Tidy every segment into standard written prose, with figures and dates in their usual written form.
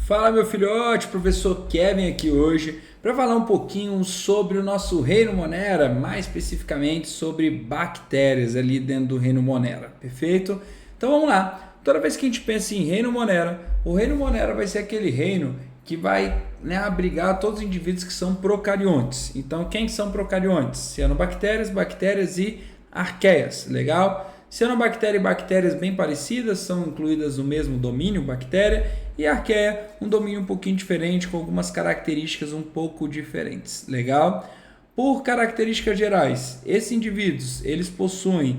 Fala meu filhote, professor Kevin aqui hoje para falar um pouquinho sobre o nosso reino Monera, mais especificamente sobre bactérias ali dentro do reino Monera, perfeito? Então vamos lá, toda vez que a gente pensa em reino Monera, o reino Monera vai ser aquele reino que vai abrigar todos os indivíduos que são procariontes. Então quem são procariontes? Cianobactérias, bactérias e arqueias, legal? Cianobactéria e bactérias bem parecidas, são incluídas no mesmo domínio, bactéria, e arqueia, um domínio um pouquinho diferente, com algumas características um pouco diferentes, legal? Por características gerais, esses indivíduos, eles possuem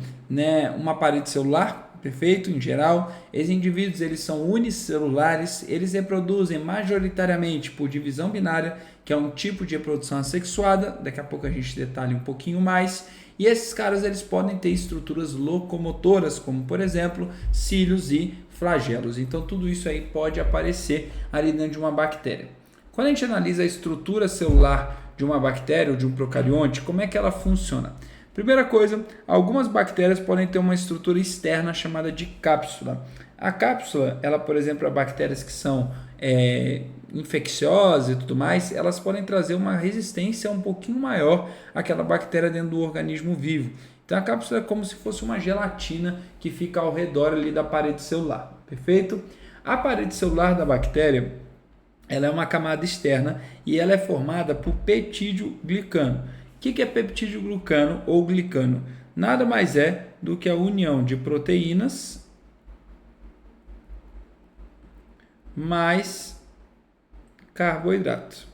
uma parede celular, perfeito, em geral. Esses indivíduos, eles são unicelulares, eles reproduzem majoritariamente por divisão binária, que é um tipo de reprodução assexuada, daqui a pouco a gente detalha um pouquinho mais. E esses caras, eles podem ter estruturas locomotoras, como por exemplo, cílios e flagelos. Então tudo isso aí pode aparecer ali dentro de uma bactéria. Quando a gente analisa a estrutura celular de uma bactéria ou de um procarionte, como é que ela funciona? Primeira coisa, algumas bactérias podem ter uma estrutura externa chamada de cápsula. A cápsula, ela, por exemplo, as bactérias que são infecciosas e tudo mais, elas podem trazer uma resistência um pouquinho maior àquela bactéria dentro do organismo vivo. Então a cápsula é como se fosse uma gelatina que fica ao redor ali da parede celular, perfeito? A parede celular da bactéria, ela é uma camada externa e ela é formada por peptídeo-glicano. O que é peptídeo-glicano ou glicano? Nada mais é do que a união de proteínas mais carboidrato.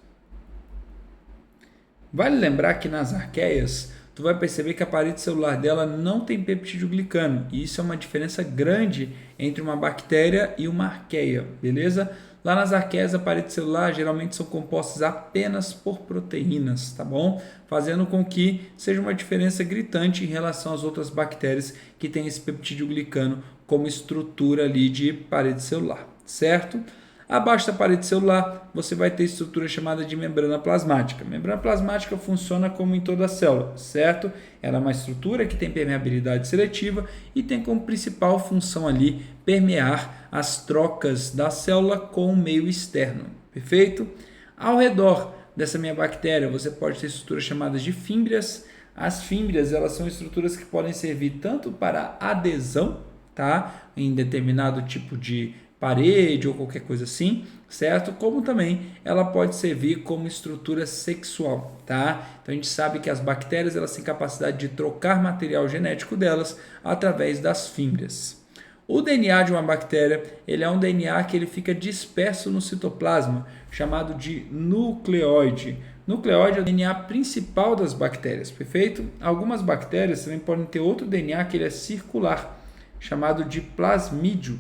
Vale lembrar que nas arqueias, tu vai perceber que a parede celular dela não tem peptídeo-glicano, e isso é uma diferença grande entre uma bactéria e uma arqueia, beleza? Lá nas arqueias, a parede celular geralmente são compostas apenas por proteínas, tá bom? Fazendo com que seja uma diferença gritante em relação às outras bactérias que têm esse peptídeo-glicano como estrutura ali de parede celular, certo? Abaixo da parede celular, você vai ter estrutura chamada de membrana plasmática. A membrana plasmática funciona como em toda a célula, certo? Ela é uma estrutura que tem permeabilidade seletiva e tem como principal função ali permear as trocas da célula com o meio externo, perfeito? Ao redor dessa minha bactéria, você pode ter estruturas chamadas de fímbrias. As fímbrias, elas são estruturas que podem servir tanto para adesão, tá? Em determinado tipo de parede ou qualquer coisa assim, certo? Como também ela pode servir como estrutura sexual, tá? Então a gente sabe que as bactérias, elas têm capacidade de trocar material genético delas através das fímbrias. O DNA de uma bactéria, ele é um DNA que ele fica disperso no citoplasma, chamado de nucleóide. Nucleóide é o DNA principal das bactérias, perfeito? Algumas bactérias também podem ter outro DNA que ele é circular, chamado de plasmídio,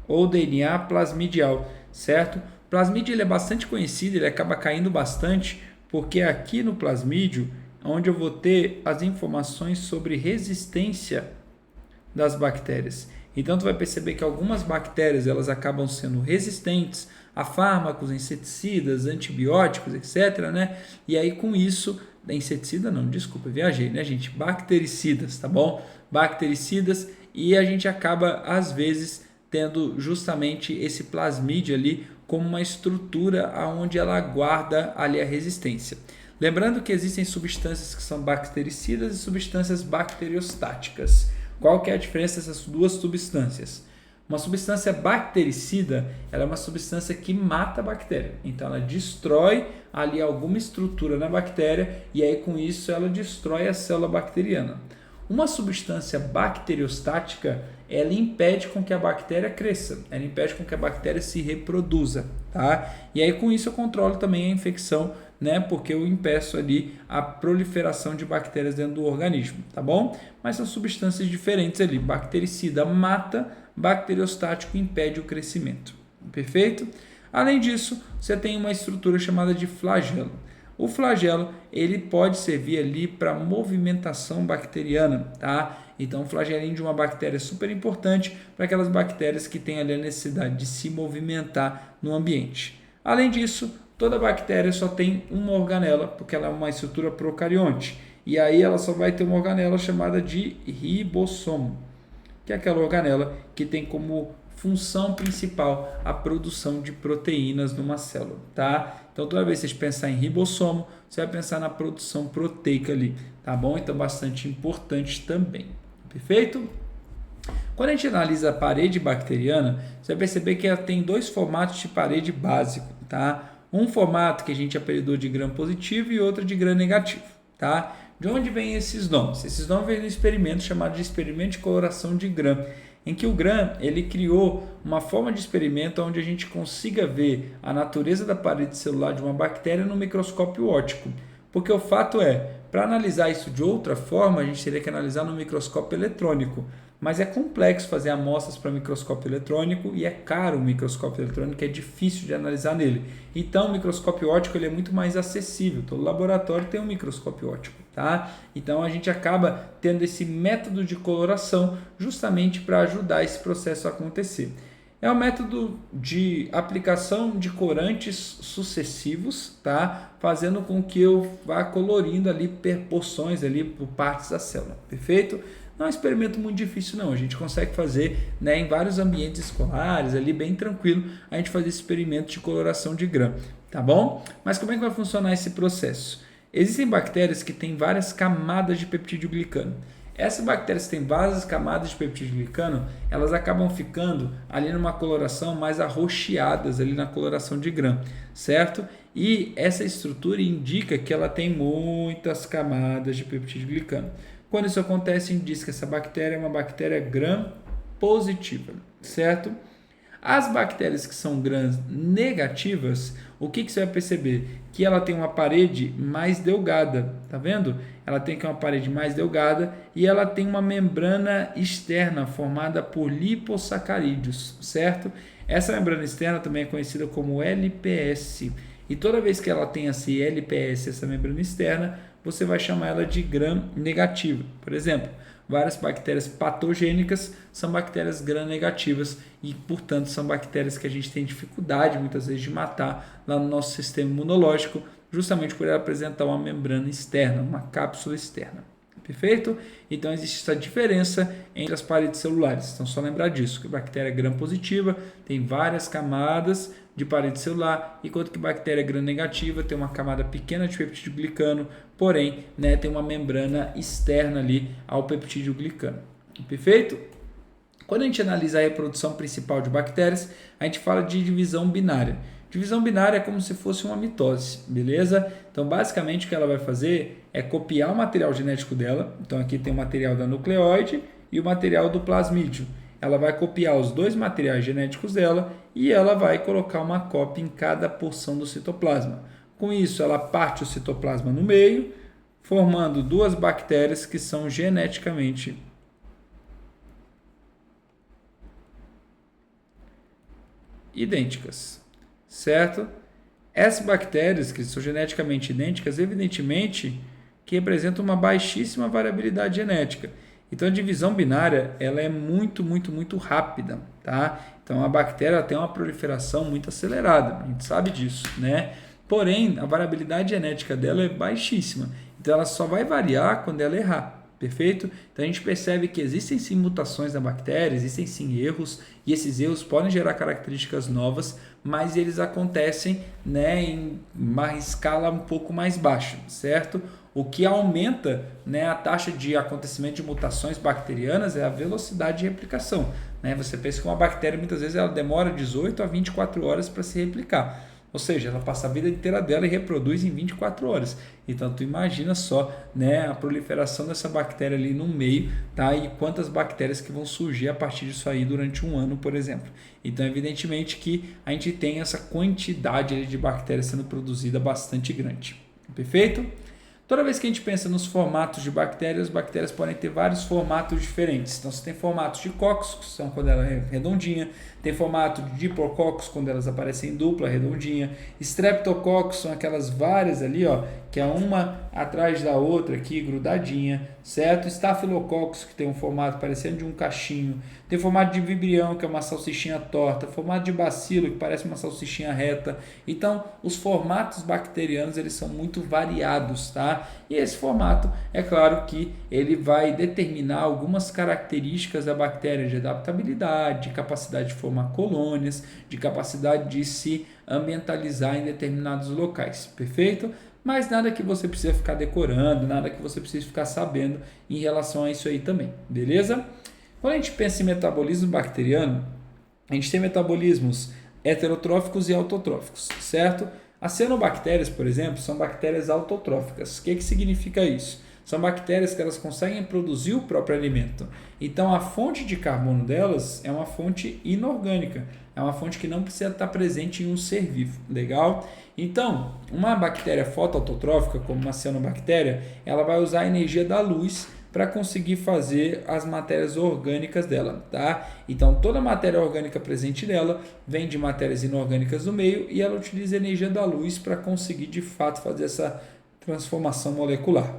ou DNA plasmidial, certo? O plasmídio ele é bastante conhecido, ele acaba caindo bastante, porque é aqui no plasmídio onde eu vou ter as informações sobre resistência das bactérias. Então tu vai perceber que algumas bactérias elas acabam sendo resistentes a fármacos, inseticidas, antibióticos, etc, né? E aí com isso, inseticida não, desculpa, viajei, né, gente? Bactericidas, tá bom? Bactericidas, e a gente acaba às vezes tendo justamente esse plasmídio ali como uma estrutura onde ela guarda ali a resistência. Lembrando que existem substâncias que são bactericidas e substâncias bacteriostáticas. Qual que é a diferença dessas duas substâncias? Uma substância bactericida, ela é uma substância que mata a bactéria. Então ela destrói ali alguma estrutura na bactéria e aí com isso ela destrói a célula bacteriana. Uma substância bacteriostática, ela impede com que a bactéria cresça, ela impede com que a bactéria se reproduza, tá? E aí com isso eu controlo também a infecção, né? Porque eu impeço ali a proliferação de bactérias dentro do organismo, tá bom? Mas são substâncias diferentes ali. Bactericida mata, bacteriostático impede o crescimento, perfeito? Além disso, você tem uma estrutura chamada de flagelo. O flagelo, ele pode servir ali para movimentação bacteriana, tá? Então, o flagelinho de uma bactéria é super importante para aquelas bactérias que têm ali a necessidade de se movimentar no ambiente. Além disso, toda bactéria só tem uma organela, porque ela é uma estrutura procarionte. E aí ela só vai ter uma organela chamada de ribossomo, que é aquela organela que tem como função principal, a produção de proteínas numa célula, tá? Então, toda vez que você pensar em ribossomo, você vai pensar na produção proteica ali, tá bom? Então, bastante importante também, perfeito? Quando a gente analisa a parede bacteriana, você vai perceber que ela tem dois formatos de parede básico, tá? Um formato que a gente apelidou de gram positivo e outro de gram negativo, tá? De onde vêm esses nomes? Esses nomes vêm do experimento chamado de experimento de coloração de gram, em que o Gram ele criou uma forma de experimento onde a gente consiga ver a natureza da parede celular de uma bactéria no microscópio óptico. Porque o fato é, para analisar isso de outra forma, a gente teria que analisar no microscópio eletrônico. Mas é complexo fazer amostras para microscópio eletrônico e é caro o microscópio eletrônico, é difícil de analisar nele. Então, o microscópio óptico ele é muito mais acessível. Todo laboratório tem um microscópio óptico, tá? Então, a gente acaba tendo esse método de coloração justamente para ajudar esse processo a acontecer. É um método de aplicação de corantes sucessivos, tá? Fazendo com que eu vá colorindo ali porções ali por partes da célula, perfeito? Não é um experimento muito difícil não, a gente consegue fazer, né, em vários ambientes escolares, ali bem tranquilo, a gente fazer esse experimento de coloração de Gram, tá bom? Mas como é que vai funcionar esse processo? Existem bactérias que têm várias camadas de peptídeo-glicano. Essas bactérias que têm várias camadas de peptídeo-glicano, elas acabam ficando ali numa coloração mais arroxeadas ali na coloração de Gram, certo? E essa estrutura indica que ela tem muitas camadas de peptídeo-glicano. Quando isso acontece, indica que essa bactéria é uma bactéria gram positiva, certo? As bactérias que são gram negativas, o que você vai perceber? Que ela tem uma parede mais delgada, tá vendo? Ela tem uma parede mais delgada e ela tem uma membrana externa formada por lipossacarídeos, certo? Essa membrana externa também é conhecida como LPS. E toda vez que ela tem esse LPS, essa membrana externa, você vai chamar ela de gram negativa. Por exemplo, várias bactérias patogênicas são bactérias gram negativas e, portanto, são bactérias que a gente tem dificuldade muitas vezes de matar lá no nosso sistema imunológico, justamente por ela apresentar uma membrana externa, uma cápsula externa. Perfeito? Então existe essa diferença entre as paredes celulares. Então só lembrar disso, que a bactéria gram positiva tem várias camadas de parede celular, enquanto que a bactéria gram negativa tem uma camada pequena de peptídeo-glicano, porém, né, tem uma membrana externa ali ao peptídeo-glicano. Perfeito? Quando a gente analisa a reprodução principal de bactérias, a gente fala de divisão binária. Divisão binária é como se fosse uma mitose, beleza? Então, basicamente, o que ela vai fazer é copiar o material genético dela. Então, aqui tem o material da nucleóide e o material do plasmídio. Ela vai copiar os dois materiais genéticos dela e ela vai colocar uma cópia em cada porção do citoplasma. Com isso, ela parte o citoplasma no meio, formando duas bactérias que são geneticamente idênticas. Certo? Essas bactérias que são geneticamente idênticas, evidentemente, que representam uma baixíssima variabilidade genética. Então, a divisão binária ela é muito rápida, tá? Então, a bactéria ela tem uma proliferação muito acelerada, a gente sabe disso, né? Porém, a variabilidade genética dela é baixíssima. Então, ela só vai variar quando ela errar. Perfeito? Então a gente percebe que existem sim mutações na bactéria, existem sim erros, e esses erros podem gerar características novas, mas eles acontecem, né, em uma escala um pouco mais baixa, certo? O que aumenta, né, a taxa de acontecimento de mutações bacterianas é a velocidade de replicação. Né? Você pensa que uma bactéria muitas vezes ela demora 18 a 24 horas para se replicar. Ou seja, ela passa a vida inteira dela e reproduz em 24 horas. Então, tu imagina só, né, a proliferação dessa bactéria ali no meio, tá? E quantas bactérias que vão surgir a partir disso aí durante um ano, por exemplo. Então, evidentemente que a gente tem essa quantidade ali de bactérias sendo produzida bastante grande. Perfeito? Toda vez que a gente pensa nos formatos de bactérias, as bactérias podem ter vários formatos diferentes. Então, você tem formatos de Coccus, que são quando ela é redondinha, tem formato de Diplodocus, quando elas aparecem em dupla, redondinha. Streptococcus são aquelas várias ali, ó, que é uma atrás da outra aqui, grudadinha. certo? Estafilococcus, que tem um formato parecendo de um cachinho, tem formato de vibrião, que é uma salsichinha torta, formato de bacilo, que parece uma salsichinha reta. Então, os formatos bacterianos, eles são muito variados, tá? E esse formato, é claro que ele vai determinar algumas características da bactéria de adaptabilidade, de capacidade de formar colônias, de capacidade de se ambientalizar em determinados locais, perfeito? Mas nada que você precisa ficar decorando, nada que você precisa ficar sabendo em relação a isso aí também, beleza? Quando a gente pensa em metabolismo bacteriano, a gente tem metabolismos heterotróficos e autotróficos, certo? As cianobactérias, por exemplo, são bactérias autotróficas. O que significa isso? São bactérias que elas conseguem produzir o próprio alimento. Então, a fonte de carbono delas é uma fonte inorgânica. É uma fonte que não precisa estar presente em um ser vivo. Legal? Então, uma bactéria fotoautotrófica, como uma cianobactéria, ela vai usar a energia da luz para conseguir fazer as matérias orgânicas dela, tá? Então, toda a matéria orgânica presente nela vem de matérias inorgânicas do meio e ela utiliza a energia da luz para conseguir, de fato, fazer essa transformação molecular.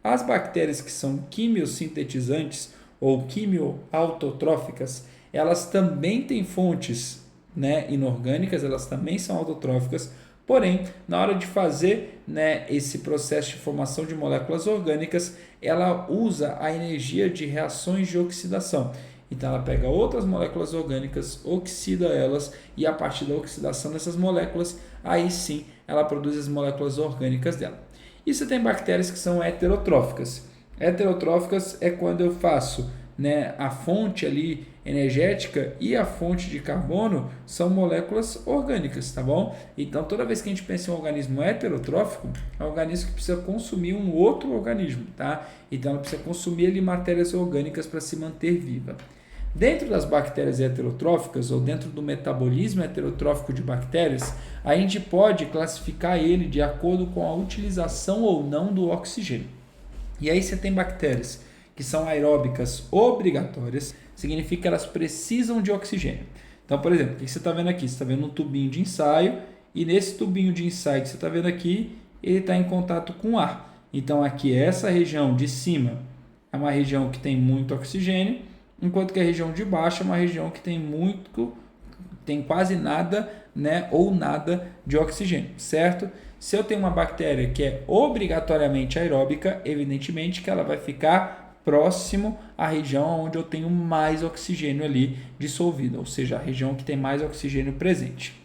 As bactérias que são quimiosintetizantes ou quimioautotróficas, elas também têm fontes, né, inorgânicas, elas também são autotróficas, porém, na hora de fazer, né, esse processo de formação de moléculas orgânicas, ela usa a energia de reações de oxidação. Então, ela pega outras moléculas orgânicas, oxida elas, e a partir da oxidação dessas moléculas, aí sim, ela produz as moléculas orgânicas dela. E você tem bactérias que são heterotróficas. Heterotróficas é quando eu faço, né, a fonte ali energética e a fonte de carbono são moléculas orgânicas, tá bom? Então, toda vez que a gente pensa em um organismo heterotrófico, é um organismo que precisa consumir um outro organismo, tá? Então, ela precisa consumir ali matérias orgânicas para se manter viva. Dentro das bactérias heterotróficas, ou dentro do metabolismo heterotrófico de bactérias, a gente pode classificar ele de acordo com a utilização ou não do oxigênio. E aí você tem bactérias que são aeróbicas obrigatórias, significa que elas precisam de oxigênio. Então, por exemplo, o que você está vendo aqui? Você está vendo um tubinho de ensaio, e nesse tubinho de ensaio que você está vendo aqui, ele está em contato com ar. Então, aqui essa região de cima é uma região que tem muito oxigênio, enquanto que a região de baixo é uma região que tem quase nada, né, ou nada de oxigênio, certo? Se eu tenho uma bactéria que é obrigatoriamente aeróbica, evidentemente que ela vai ficar próximo à região onde eu tenho mais oxigênio ali dissolvido, ou seja, a região que tem mais oxigênio presente.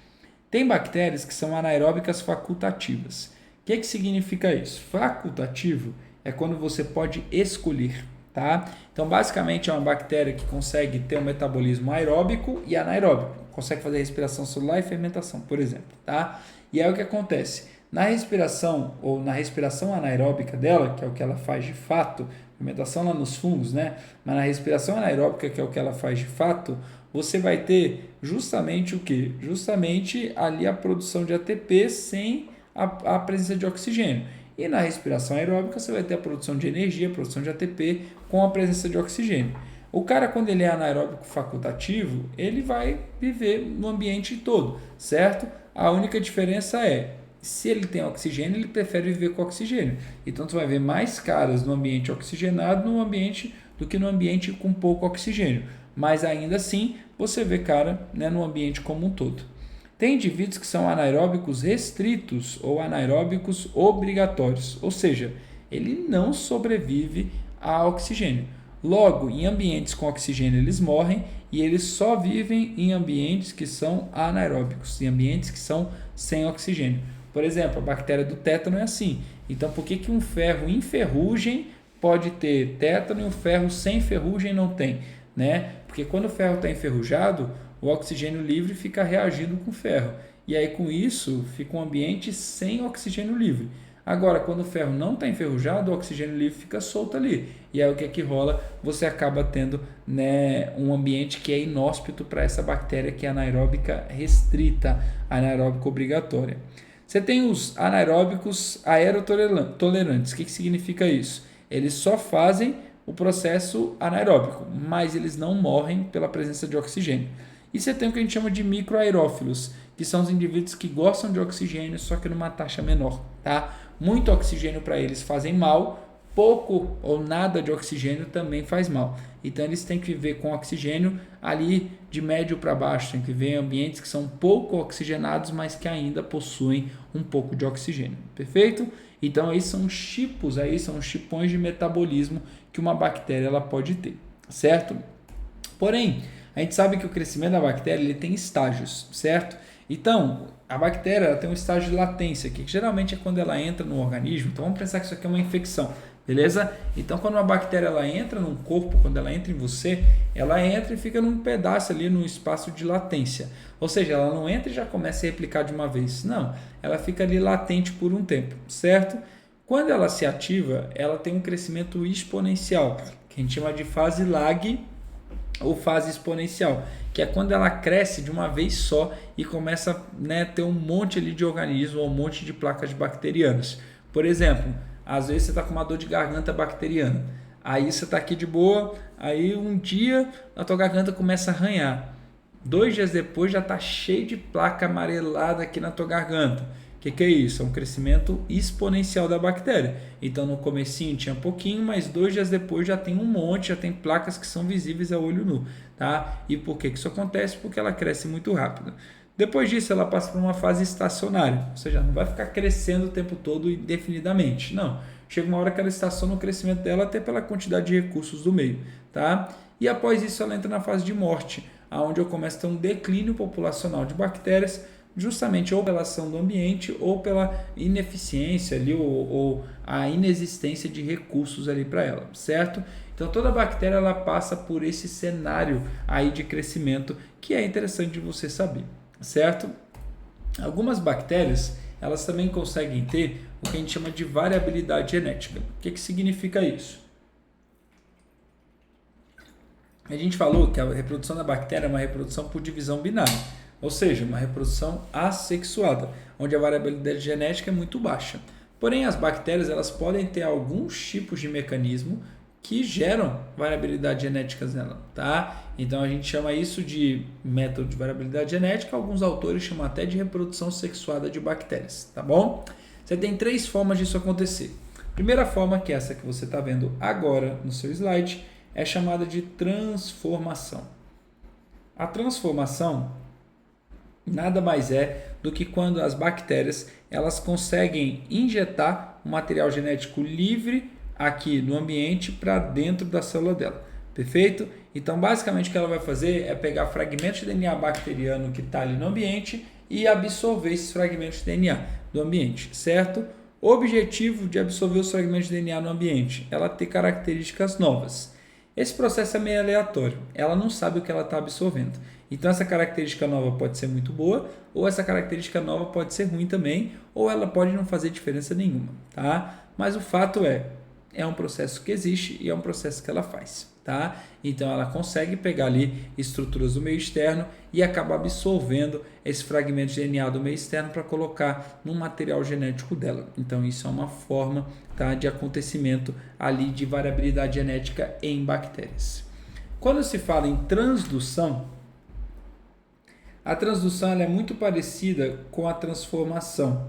Tem bactérias que são anaeróbicas facultativas. O que significa isso? Facultativo é quando você pode escolher. Tá? Então, basicamente, é uma bactéria que consegue ter um metabolismo aeróbico e anaeróbico. Consegue fazer respiração celular e fermentação, por exemplo. Tá? E aí o que acontece? Na respiração ou na respiração anaeróbica dela, que é o que ela faz de fato, fermentação lá nos fungos, né? Mas na respiração anaeróbica, que é o que ela faz de fato, você vai ter justamente o quê? Justamente ali a produção de ATP sem a presença de oxigênio. E na respiração aeróbica você vai ter a produção de energia, a produção de ATP com a presença de oxigênio. O cara, quando ele é anaeróbico facultativo, ele vai viver no ambiente todo, certo? A única diferença é, se ele tem oxigênio, ele prefere viver com oxigênio. Então, você vai ver mais caras no ambiente oxigenado do que no ambiente com pouco oxigênio. Mas, ainda assim, você vê cara, né, no ambiente como um todo. Tem indivíduos que são anaeróbicos restritos ou anaeróbicos obrigatórios, ou seja, ele não sobrevive a oxigênio. Logo, em ambientes com oxigênio eles morrem e eles só vivem em ambientes que são anaeróbicos, em ambientes que são sem oxigênio. Por exemplo, a bactéria do tétano é assim. Então, por que um ferro em ferrugem pode ter tétano e um ferro sem ferrugem não tem? Né? Porque quando o ferro está enferrujado, o oxigênio livre fica reagindo com o ferro. E aí, com isso, fica um ambiente sem oxigênio livre. Agora, quando o ferro não está enferrujado, o oxigênio livre fica solto ali. E aí, o que é que rola? Você acaba tendo, né, um ambiente que é inóspito para essa bactéria que é anaeróbica restrita, anaeróbica obrigatória. Você tem os anaeróbicos aerotolerantes. O que significa isso? Eles só fazem o processo anaeróbico, mas eles não morrem pela presença de oxigênio. E você tem o que a gente chama de microaerófilos, que são os indivíduos que gostam de oxigênio, só que numa taxa menor. Tá? Muito oxigênio para eles fazem mal, pouco ou nada de oxigênio também faz mal. Então eles têm que viver com oxigênio ali de médio para baixo, tem que viver em ambientes que são pouco oxigenados, mas que ainda possuem um pouco de oxigênio. Perfeito? Então aí são tipos, aí são os tipões de metabolismo que uma bactéria ela pode ter, certo? Porém, a gente sabe que o crescimento da bactéria ele tem estágios, certo? Então, a bactéria ela tem um estágio de latência, que geralmente é quando ela entra no organismo. Então, vamos pensar que isso aqui é uma infecção, beleza? Então, quando uma bactéria ela entra no corpo, quando ela entra em você, ela entra e fica num pedaço ali, num espaço de latência. Ou seja, ela não entra e já começa a replicar de uma vez. Não, ela fica ali latente por um tempo, certo? Quando ela se ativa, ela tem um crescimento exponencial, que a gente chama de fase lag ou fase exponencial, que é quando ela cresce de uma vez só e começa a ter um monte ali de organismos ou um monte de placas bacterianas. Por exemplo, às vezes você está com uma dor de garganta bacteriana, aí você está aqui de boa, aí um dia a tua garganta começa a arranhar, 2 dias depois já está cheio de placa amarelada aqui na tua garganta. O que é isso? É um crescimento exponencial da bactéria. Então no comecinho tinha pouquinho, mas 2 dias depois já tem um monte, já tem placas que são visíveis a olho nu. Tá? E por que isso acontece? Porque ela cresce muito rápido. Depois disso ela passa por uma fase estacionária, ou seja, não vai ficar crescendo o tempo todo indefinidamente. Não, chega uma hora que ela estaciona o crescimento dela até pela quantidade de recursos do meio. Tá? E após isso ela entra na fase de morte, onde eu começo a ter um declínio populacional de bactérias, justamente ou pela ação do ambiente ou pela ineficiência ali, ou a inexistência de recursos ali para ela, certo? Então toda bactéria ela passa por esse cenário aí de crescimento que é interessante de você saber, certo? Algumas bactérias elas também conseguem ter o que a gente chama de variabilidade genética. O que significa isso? A gente falou que a reprodução da bactéria é uma reprodução por divisão binária, ou seja, uma reprodução assexuada, onde a variabilidade genética é muito baixa. Porém, as bactérias elas podem ter alguns tipos de mecanismo que geram variabilidade genética nela, tá? Então a gente chama isso de método de variabilidade genética, alguns autores chamam até de reprodução sexuada de bactérias, tá bom? Você tem 3 formas disso acontecer. Primeira forma, que é essa que você está vendo agora no seu slide, é chamada de transformação. A transformação nada mais é do que quando as bactérias elas conseguem injetar um material genético livre aqui no ambiente para dentro da célula dela. Perfeito? Então, basicamente, o que ela vai fazer é pegar fragmentos de DNA bacteriano que está ali no ambiente e absorver esses fragmentos de DNA do ambiente, certo? O objetivo de absorver os fragmentos de DNA no ambiente é ela ter características novas. Esse processo é meio aleatório, ela não sabe o que ela está absorvendo. Então essa característica nova pode ser muito boa, ou essa característica nova pode ser ruim também, ou ela pode não fazer diferença nenhuma, tá? Mas o fato é um processo que existe e é um processo que ela faz, tá? Então ela consegue pegar ali estruturas do meio externo e acaba absorvendo esse fragmento de DNA do meio externo para colocar no material genético dela. Então isso é uma forma, tá, de acontecimento ali de variabilidade genética em bactérias. Quando se fala em transdução, a transdução ela é muito parecida com a transformação.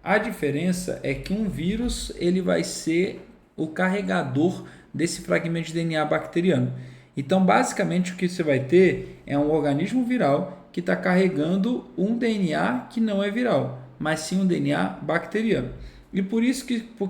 A diferença é que um vírus ele vai ser o carregador desse fragmento de DNA bacteriano. Então, basicamente, o que você vai ter é um organismo viral que está carregando um DNA que não é viral, mas sim um DNA bacteriano. E por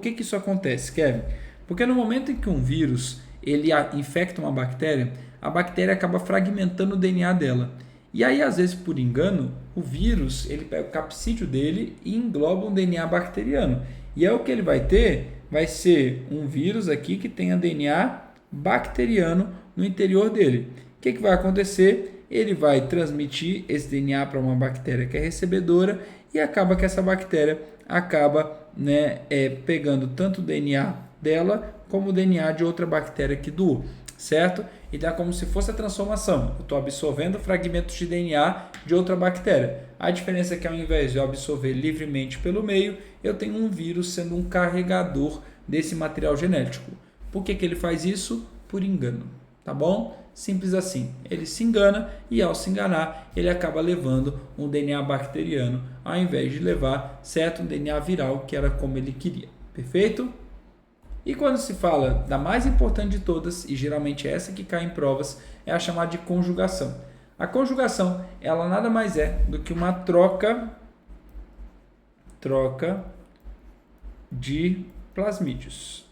que isso acontece, Kevin? Porque no momento em que um vírus ele infecta uma bactéria, a bactéria acaba fragmentando o DNA dela. E aí, às vezes, por engano, o vírus ele pega o capsídeo dele e engloba um DNA bacteriano. E é o que ele vai ter, vai ser um vírus aqui que tenha DNA bacteriano no interior dele. O que vai acontecer? Ele vai transmitir esse DNA para uma bactéria que é recebedora e acaba que essa bactéria acaba pegando tanto o DNA dela como o DNA de outra bactéria que doou, certo? Então é como se fosse a transformação. Eu estou absorvendo fragmentos de DNA de outra bactéria. A diferença é que ao invés de eu absorver livremente pelo meio, eu tenho um vírus sendo um carregador desse material genético. Por que ele faz isso? Por engano, tá bom? Simples assim. Ele se engana e ao se enganar, ele acaba levando um DNA bacteriano ao invés de levar, certo, um DNA viral, que era como ele queria. Perfeito? E quando se fala da mais importante de todas, e geralmente é essa que cai em provas, é a chamada de conjugação. A conjugação, ela nada mais é do que uma troca de plasmídios.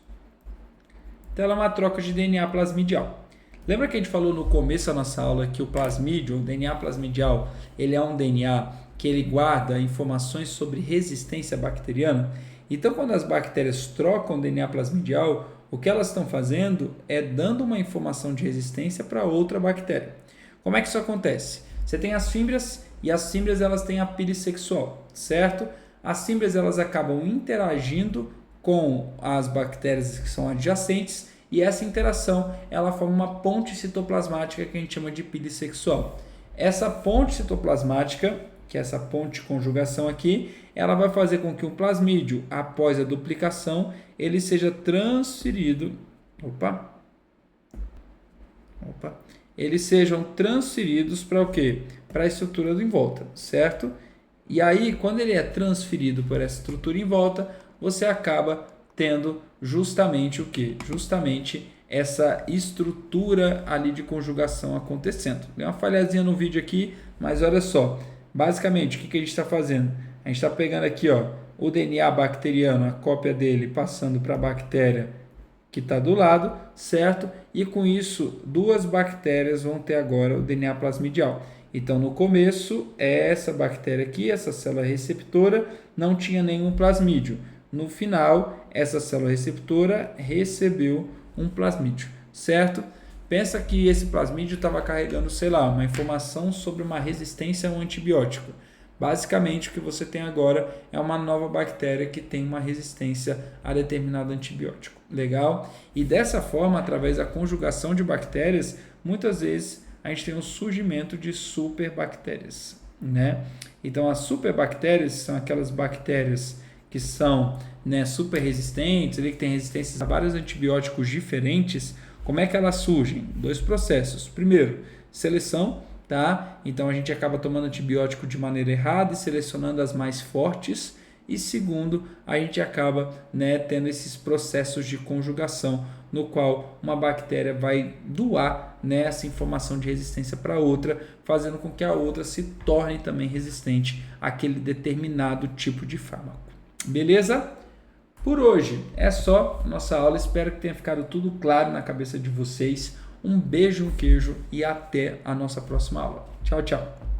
Então, ela é uma troca de DNA plasmidial. Lembra que a gente falou no começo da nossa aula que o plasmídio, o DNA plasmidial, ele é um DNA que ele guarda informações sobre resistência bacteriana? Então, quando as bactérias trocam DNA plasmidial, o que elas estão fazendo é dando uma informação de resistência para outra bactéria. Como é que isso acontece? Você tem as fímbrias e as fímbrias elas têm a pele sexual, certo? As fímbrias elas acabam interagindo com as bactérias que são adjacentes e essa interação ela forma uma ponte citoplasmática que a gente chama de pele sexual. Essa ponte citoplasmática, que é essa ponte de conjugação aqui, ela vai fazer com que o plasmídio, após a duplicação, ele seja transferido. Eles sejam transferidos para o quê? Para a estrutura em volta, certo? E aí, quando ele é transferido por essa estrutura em volta, você acaba tendo justamente o quê? Justamente essa estrutura ali de conjugação acontecendo. Deu uma falhazinha no vídeo aqui, mas olha só. Basicamente, o que a gente está fazendo? A gente está pegando aqui ó, o DNA bacteriano, a cópia dele, passando para a bactéria que está do lado, certo? E com isso, duas bactérias vão ter agora o DNA plasmidial. Então, no começo, essa bactéria aqui, essa célula receptora, não tinha nenhum plasmídio. No final, essa célula receptora recebeu um plasmídio, certo? Pensa que esse plasmídio estava carregando, sei lá, uma informação sobre uma resistência a um antibiótico. Basicamente, o que você tem agora é uma nova bactéria que tem uma resistência a determinado antibiótico. Legal? E dessa forma, através da conjugação de bactérias, muitas vezes a gente tem o surgimento de superbactérias, né? Então, as superbactérias são aquelas bactérias que são, né, super resistentes, que têm resistência a vários antibióticos diferentes. Como é que elas surgem? Dois processos. Primeiro, seleção, tá? Então a gente acaba tomando antibiótico de maneira errada e selecionando as mais fortes. E segundo, a gente acaba, né, tendo esses processos de conjugação, no qual uma bactéria vai doar, né, essa informação de resistência para outra, fazendo com que a outra se torne também resistente àquele determinado tipo de fármaco. Beleza? Por hoje é só nossa aula. Espero que tenha ficado tudo claro na cabeça de vocês. Um beijo, um queijo e até a nossa próxima aula. Tchau, tchau.